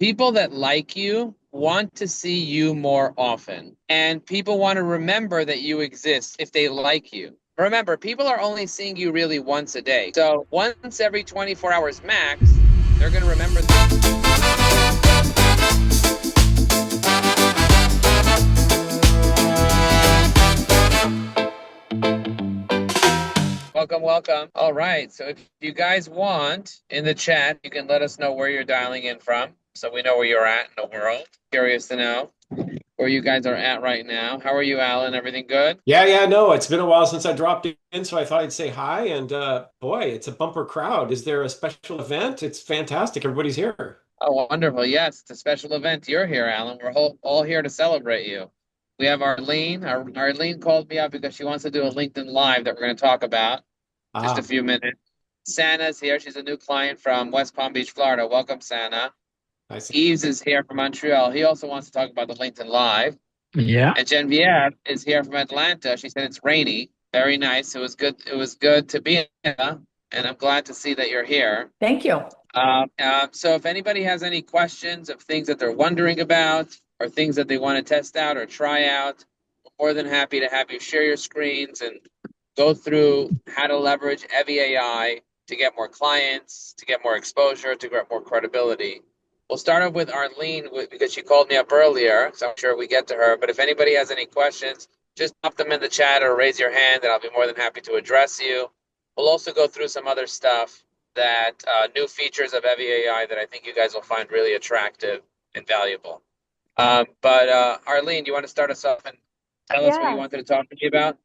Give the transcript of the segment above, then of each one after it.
People that like you want to see you more often, and people want to remember that you exist if they like you. Remember, people are only seeing you really once a day. So once every 24 hours max, they're going to remember Welcome, welcome. All right. So if you guys want in the chat, you can let us know where you're dialing in from so we know where you're at in the world. Curious to know where you guys are at right now. How are you, Alan? Everything good? Yeah, no, it's been a while since I dropped in, so I thought I'd say hi. And boy, it's a bumper crowd. Is there a special event? It's fantastic. Everybody's here. Oh, wonderful. Yes, it's a special event. You're here, Alan. We're all here to celebrate you. We have Arlene. Arlene called me up because she wants to do a LinkedIn Live that we're going to talk about just a Ah, few minutes. Sana's here. She's a new client from West Palm Beach, Florida. Welcome, Sana. I see. Eves is here from Montreal. He also wants to talk about the LinkedIn Live. Yeah. And Genevieve is here from Atlanta. She said it's rainy. Very nice. It was good. It was good to be here, and I'm glad to see that you're here. Thank you. So if anybody has any questions of things that they're wondering about or things that they want to test out or try out, we're more than happy to have you share your screens and go through how to leverage evyAI to get more clients, to get more exposure, to get more credibility. We'll start off with Arlene because she called me up earlier, so I'm sure we get to her. But if anybody has any questions, just pop them in the chat or raise your hand, and I'll be more than happy to address you. We'll also go through some other stuff that new features of evyAI that I think you guys will find really attractive and valuable. But Arlene, you want to start us off and tell us what you Yes. wanted to talk to me about?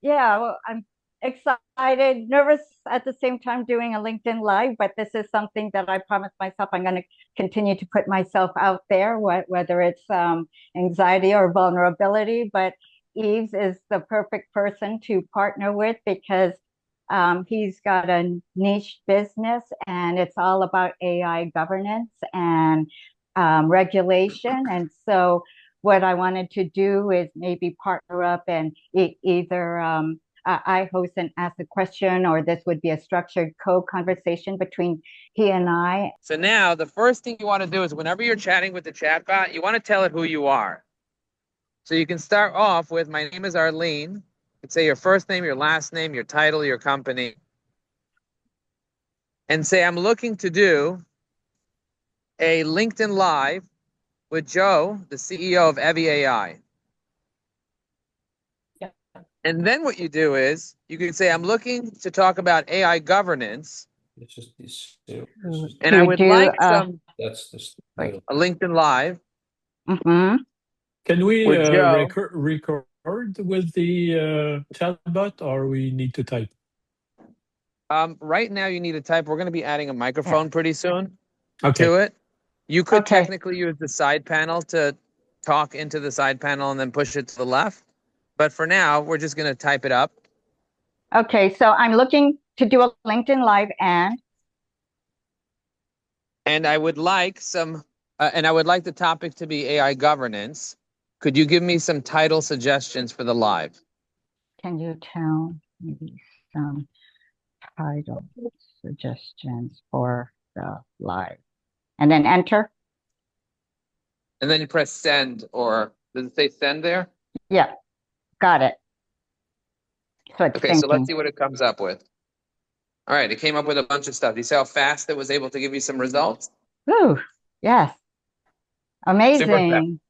Yeah, well, I'm excited, nervous at the same time doing a LinkedIn Live, but this is something that I promised myself I'm going to continue to put myself out there, whether it's anxiety or vulnerability. But Eves is the perfect person to partner with because he's got a niche business and it's all about AI governance and regulation. And so what I wanted to do is maybe partner up and either I host and ask a question, or this would be a structured co-conversation between he and I. So now the first thing you want to do is whenever you're chatting with the chatbot, you want to tell it who you are. So you can start off with, my name is Arlene. You can say your first name, your last name, your title, your company. And say, I'm looking to do a LinkedIn Live with Joe, the CEO of evyAI. Yeah. And then what you do is you can say, I'm looking to talk about AI governance. It's just these. And I would like That's this. a LinkedIn Live Mm-hmm. Can we with Joe. record with the chatbot, or we need to type? Right now you need to type. We're going to be adding a microphone pretty soon to it. You could technically use the side panel to talk into the side panel and then push it to the left. But for now, we're just going to type it up. Okay, so I'm looking to do a LinkedIn Live and I would like I would like the topic to be AI governance. Could you give me some title suggestions for the live? Can you tell maybe some title suggestions for the live? And then enter. And then you press send, or does it say send there? Yeah, got it. So it's okay, so let's see what it comes up with. All right, it came up with a bunch of stuff. Do you see how fast it was able to give you some results? Ooh, yes. Amazing.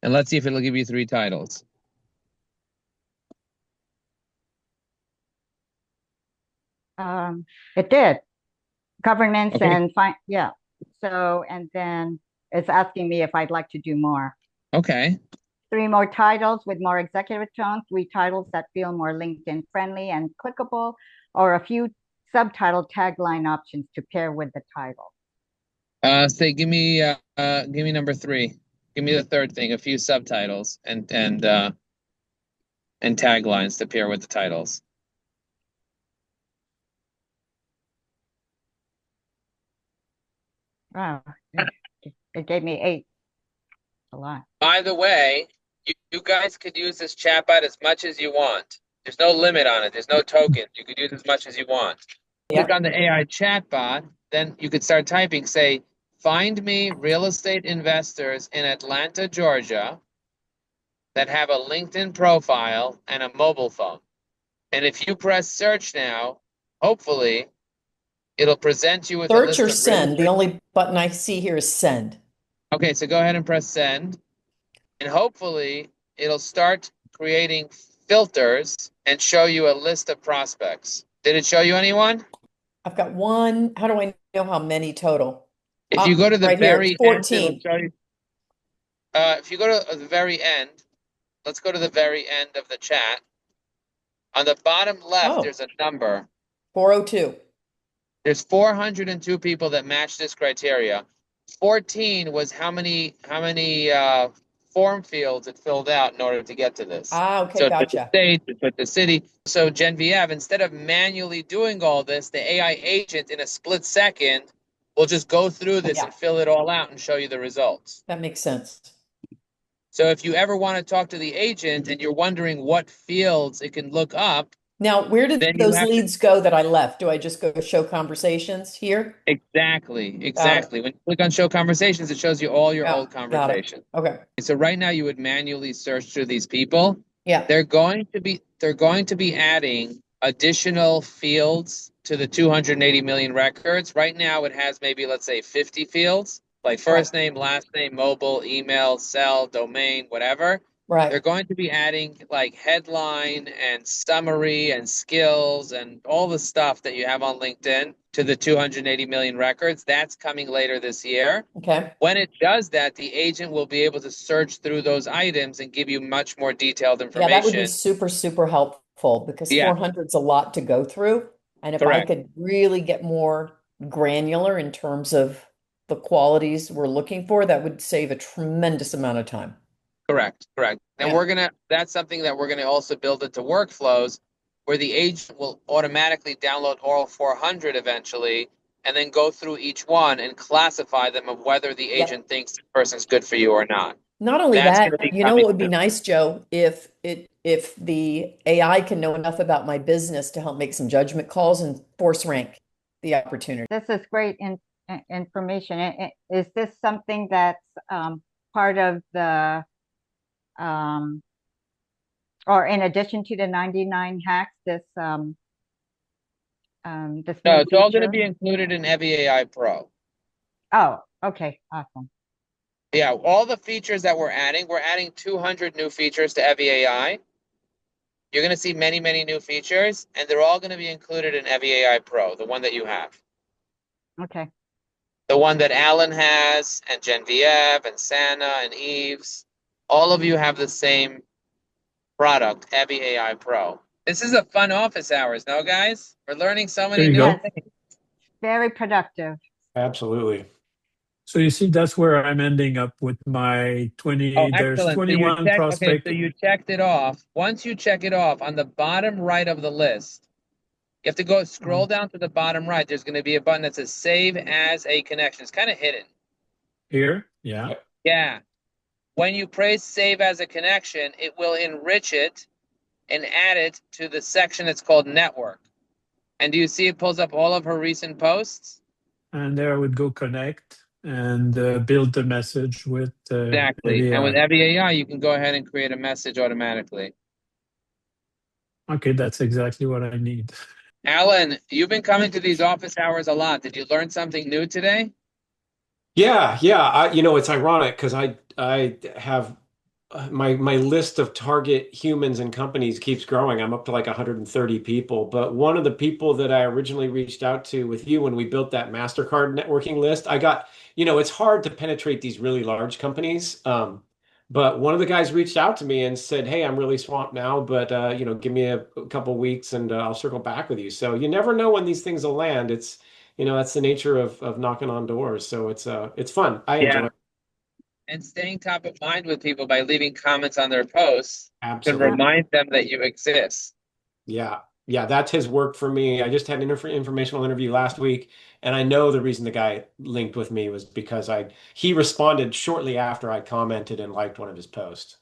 And let's see if it'll give you 3 titles. It did. Governance and yeah. So, and then it's asking me if I'd like to do more. Okay. 3 more titles with more executive tone, 3 titles that feel more LinkedIn friendly and clickable, or a few subtitle tagline options to pair with the title. Say, give me number 3. Give me the third thing, a few subtitles and taglines to pair with the titles. Wow, it gave me 8. A lot. By the way, you guys could use this chatbot as much as you want. There's no limit on it. There's no token. You could use as much as you want. Click on the AI chatbot, then you could start typing, say, find me real estate investors in Atlanta, Georgia that have a LinkedIn profile and a mobile phone. And if you press search now, hopefully it'll present you with a Search list or of real send? The estate. only button I see here is send. Okay, so go ahead and press send. And hopefully it'll start creating filters and show you a list of prospects. Did it show you anyone? I've got one. How do I know how many total? If you go to the Right here, very end, it'll 14. show you. If you go to the very end, let's go to the very end of the chat. On the bottom left, Oh, there's a number. 402. There's 402 people that match this criteria. 14 was how many form fields it filled out in order to get to this. Okay, So it put the gotcha. state, it put the city. So Genevieve, instead of manually doing all this, the AI agent in a split second will just go through this Yeah. and fill it all out and show you the results. That makes sense. So if you ever want to talk to the agent and you're wondering what fields it can look up, Now, where did then you those have to. leads go that I left? Do I just go show conversations here? Exactly, Got it. exactly. When you click on show conversations, it shows you all your Yeah, old got it. conversations. Okay. So right now you would manually search through these people. Yeah. They're going to be adding additional fields to the 280 million records. Right now it has maybe, let's say, 50 fields, like first Right. name, last name, mobile, email, cell, domain, whatever. They're Right. going to be adding like headline and summary and skills and all the stuff that you have on LinkedIn to the 280 million records. That's coming later this year. Okay. When it does that, the agent will be able to search through those items and give you much more detailed Yeah, that would be information. super, super helpful because Yeah, 400 is a lot to go through. And if I correct, could really get more granular in terms of the qualities we're looking for, that would save a tremendous amount of time. correct. And Yeah. that's something that we're gonna also build into workflows where the agent will automatically download all 400 eventually and then go through each one and classify them of whether the Yep. agent thinks the person's good for you or not. Not only That's that, gonna be you know coming what would be soon. nice, Joe, if the AI can know enough about my business to help make some judgment calls and force rank the opportunity. This is great information. Is this something that's part of the or in addition to the 99 hacks, this No, new it's all gonna feature? be included in evyAI Pro. Oh, okay, awesome. Yeah, all the features that we're adding 200 new features to evyAI. You're going to see many, many new features, and they're all going to be included in evyAI Pro, the one that you have. Okay. The one that Alan has, and Genevieve, and Sana, and Eves. All of you have the same product, evyAI Pro. This is a fun office hours, no, guys? We're learning so There many you new go. Yes, very productive. Absolutely. So you see, that's where I'm ending up with my Oh, 20. There's excellent. So you 21 check, okay, so prospect. you checked it off. Once you check it off, on the bottom right of the list, you have to go scroll down to the bottom right. There's going to be a button that says Save as a Connection. It's kind of hidden. Here. Yeah. Yep. Yeah. When you press Save as a Connection, it will enrich it and add it to the section that's called Network. And do you see it pulls up all of her recent posts? And there I would go connect and build the message with Exactly. And with AI. evyAI, you can go ahead and create a message automatically. Okay, that's exactly what I need. Alan, you've been coming to these office hours a lot. Did you learn something new today? Yeah, yeah. It's ironic because I have my list of target humans and companies keeps growing. I'm up to like 130 people. But one of the people that I originally reached out to with you when we built that MasterCard networking list, I got, it's hard to penetrate these really large companies. But one of the guys reached out to me and said, "Hey, I'm really swamped now, but give me a couple weeks and I'll circle back with you." So you never know when these things will land. That's the nature of knocking on doors. So it's fun. I enjoy Yeah. it. And staying top of mind with people by leaving comments on their posts can Absolutely. remind them that you exist. Yeah. Yeah, that's his work for me. I just had an informational interview last week, and I know the reason the guy linked with me was because he responded shortly after I commented and liked one of his posts.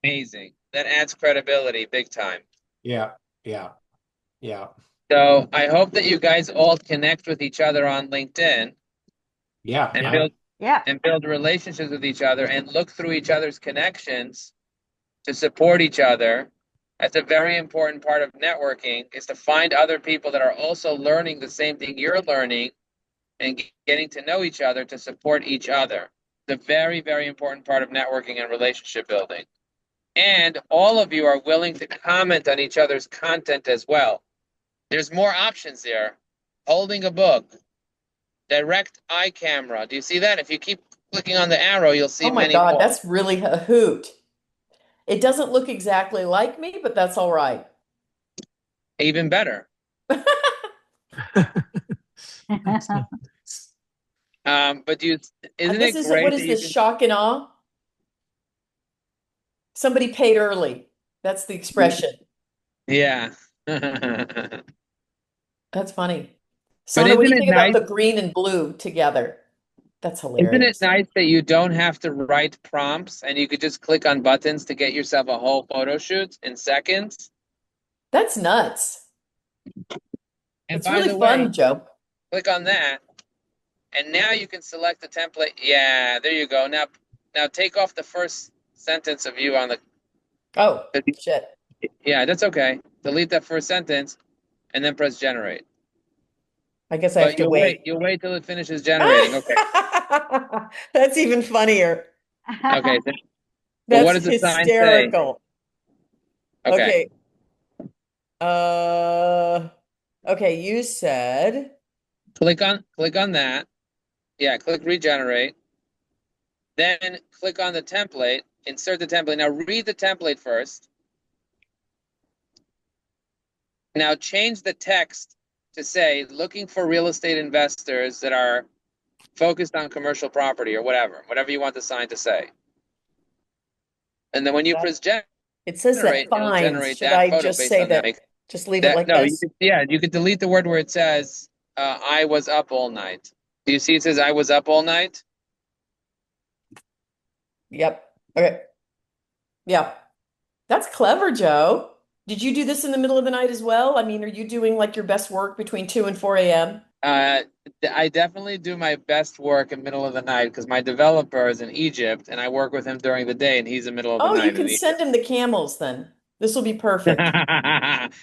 Amazing. That adds credibility big time. Yeah, yeah, yeah. So I hope that you guys all connect with each other on LinkedIn. Yeah. and I, build relationships with each other and look through each other's connections to support each other. That's a very important part of networking, is to find other people that are also learning the same thing you're learning and getting to know each other to support each other. It's a very, very important part of networking and relationship building. And all of you are willing to comment on each other's content as well. There's more options there. Holding a book, direct eye camera. Do you see that? If you keep clicking on the arrow, you'll see Oh my many God, more. that's really a hoot. It doesn't look exactly like me, but that's all right. Even better. Excellent. But isn't This it is, great what that is you this, can? shock and awe? Somebody paid early. That's the expression. Yeah. That's funny. But Sona, what do isn't you it think about nice? the green and blue together? That's Isn't it hilarious. nice that you don't have to write prompts and you could just click on buttons to get yourself a whole photo shoot in seconds? That's nuts. And It's by really the way, fun, Joe. click on that, and now you can select the template. Yeah, there you go. Now take off the first sentence of you on the. Oh, shit. Yeah, that's okay. Delete that first sentence, and then press generate. I guess I have But to wait. you'll wait till it finishes generating. Okay. That's even funnier. Okay. But what That's does the sign say? hysterical. Okay. Okay. Okay, you said, Click on that. Yeah, click regenerate. Then click on the template, insert the template. Now read the template first. Now change the text to say, looking for real estate investors that are focused on commercial property or whatever you want the sign to say. And then when you press it says that generate, it'll fines. generate Should that I photo just based say on that. that, just leave it like No, this? you could delete the word where it says, I was up all night. Do you see it says I was up all night? Yep. Okay. Yeah. That's clever, Joe. Did you do this in the middle of the night as well? I mean, are you doing like your best work between 2 and 4 a.m.? I definitely do my best work in the middle of the night because my developer is in Egypt and I work with him during the day and he's in the middle of the Oh, you night in can send Egypt. him the camels then. This will be perfect.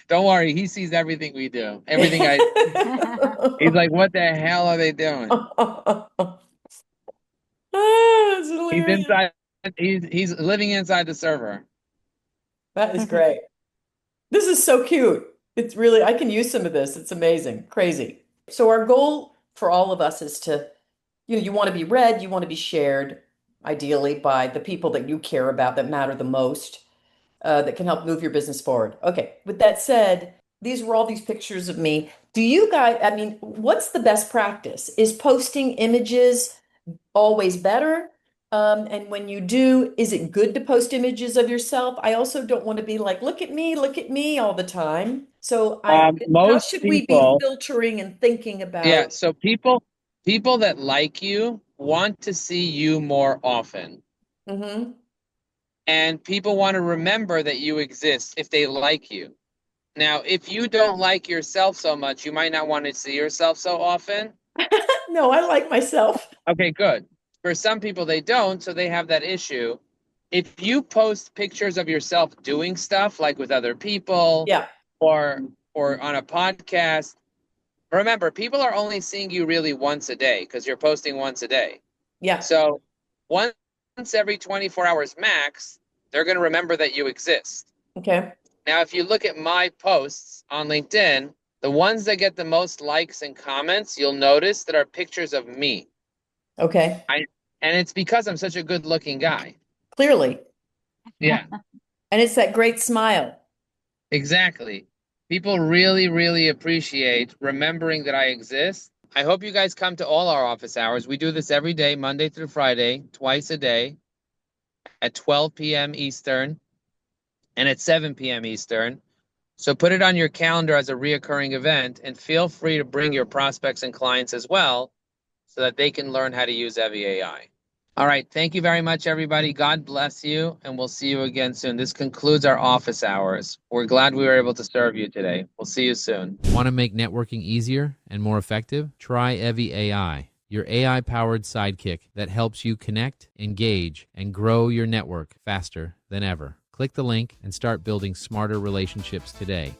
Don't worry, he sees everything we do. He's like, what the hell are they doing? That's He's hilarious. inside. He's living inside the server. That is great. This is so cute. It's really, I can use some of this. It's amazing, crazy. So our goal for all of us is to, you want to be read, you want to be shared, ideally by the people that you care about that matter the most, that can help move your business forward. Okay, with that said, these were all these pictures of me. Do you guys, I mean, what's the best practice? Is posting images always better? And when you do, is it good to post images of yourself? I also don't want to be like, look at me all the time. So how Most should we be people, filtering and thinking yeah. about? So people that like you want to see you more often, Mhm. and people want to remember that you exist if they like you. Now, if you don't like yourself so much, you might not want to see yourself so often. No, I like myself. Okay, good. For some people, they don't, so they have that issue. If you post pictures of yourself doing stuff like with other people Yeah. or on a podcast, remember, people are only seeing you really once a day because you're posting once a day. Yeah. So once every 24 hours max, they're going to remember that you exist. Okay. Now, if you look at my posts on LinkedIn, the ones that get the most likes and comments, you'll notice that are pictures of me. Okay. And it's because I'm such a good looking guy. Clearly. Yeah, And it's that great smile. exactly. People really, really appreciate remembering that I exist. I hope you guys come to all our office hours. We do this every day, Monday through Friday, twice a day at 12 p.m. Eastern and at 7 p.m. Eastern. So put it on your calendar as a reoccurring event and feel free to bring your prospects and clients as well so that they can learn how to use evyAI. All right. Thank you very much, everybody. God bless you, and we'll see you again soon. This concludes our office hours. We're glad we were able to serve you today. We'll see you soon. Want to make networking easier and more effective? Try evyAI. your AI-powered sidekick that helps you connect, engage, and grow your network faster than ever. Click the link and start building smarter relationships today.